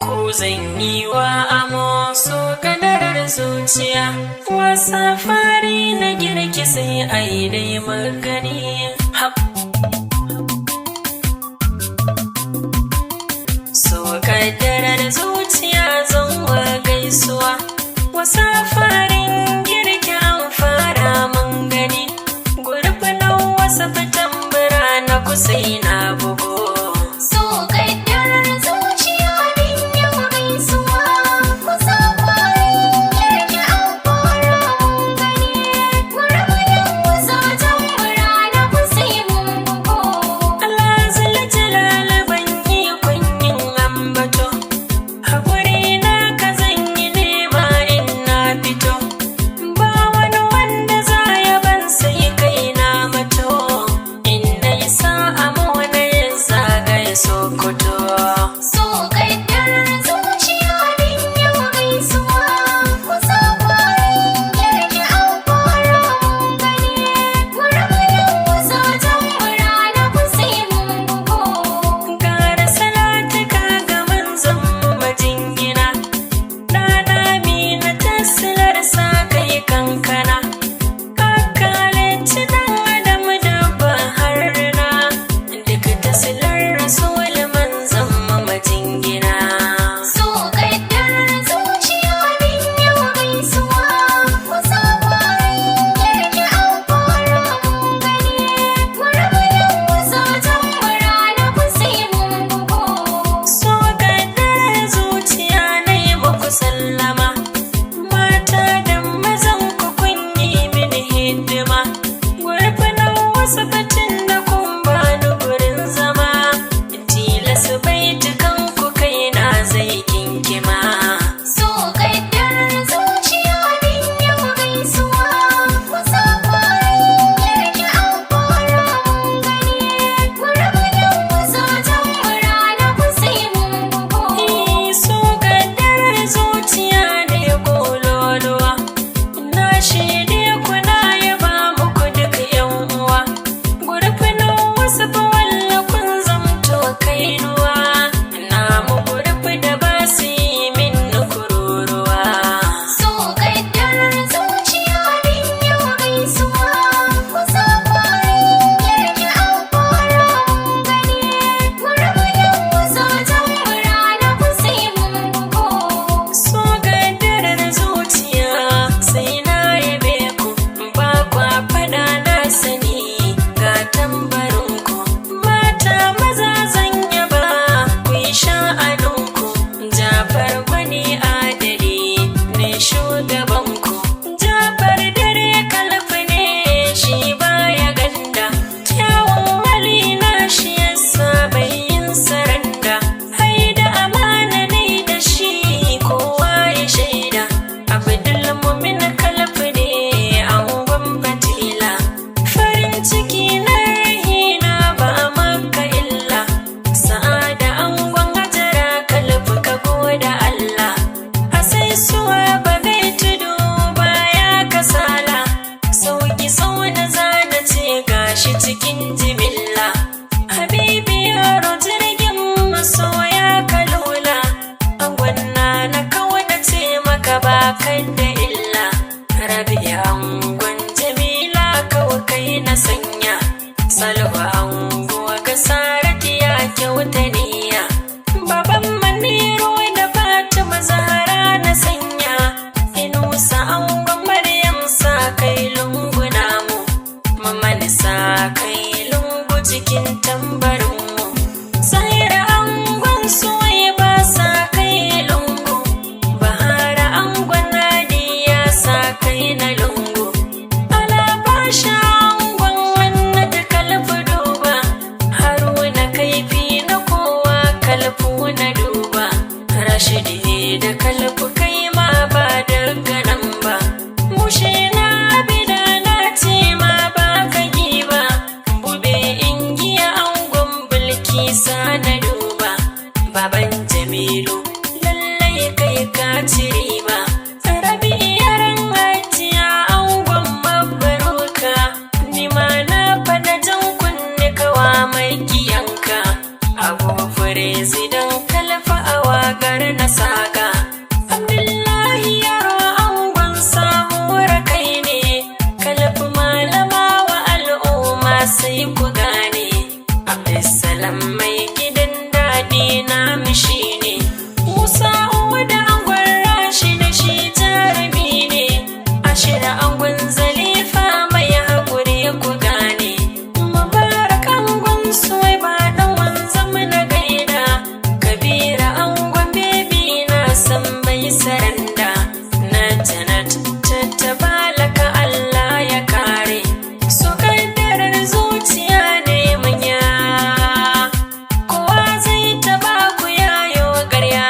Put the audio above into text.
Ko zan yi wa amo so kadarar zuciya, wasa fari na girki sai a yi dai magani. So kadarar zuciya zan wa gaisuwa, wasa farin girki an fara mun gani. Gurfanan wasa fitan birane kusai na bugu. Firizidan kalfa a waƙar na saka. Abdullahi yaro angon sabuwar kai ne, kalfi malama wa al'umma sai ku gane. Abdulsalam mai gidan daɗi na mishi ne, Musa da angon rashi da shi jarumi ne, Ashira angon Zalifa mai haƙuri ku gane. Mubarak angon Suwaiba ɗan wanzam na gaida, Kabira angon bebi na san bai saranda, na Janat tattabalaka Allah ya kare, su kaddarar zuciya ne manya, kowa zai taba ku yayo ƙarya.